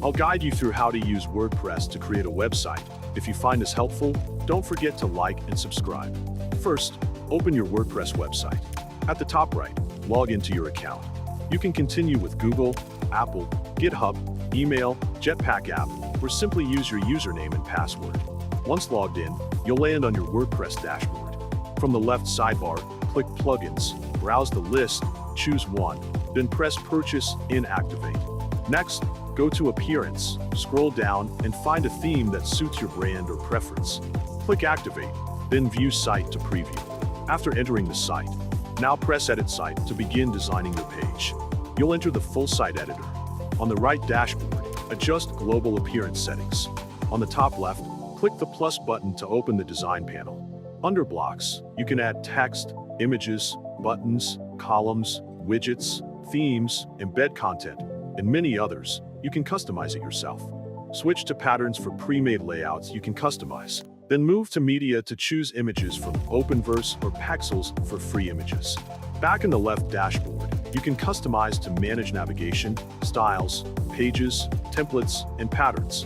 I'll guide you through how to use WordPress to create a website. If you find this helpful, don't forget to like and subscribe. First, open your WordPress website. At the top right, log into your account. You can continue with Google, Apple, GitHub, email, Jetpack app, or simply use your username and password. Once logged in, you'll land on your WordPress dashboard. From the left sidebar, click Plugins, browse the list, choose one, then press Purchase in Activate. Next, go to Appearance, scroll down, and find a theme that suits your brand or preference. Click Activate, then View Site to preview. After entering the site, now press Edit Site to begin designing your page. You'll enter the full site editor. On the right dashboard, adjust global appearance settings. On the top left, click the plus button to open the design panel. Under blocks, you can add text, images, buttons, columns, widgets, themes, embed content, and many others. You can customize it yourself. Switch to patterns for pre-made layouts you can customize. Then move to media to choose images from Openverse or Pexels for free images. Back in the left dashboard, you can customize to manage navigation, styles, pages, templates, and patterns.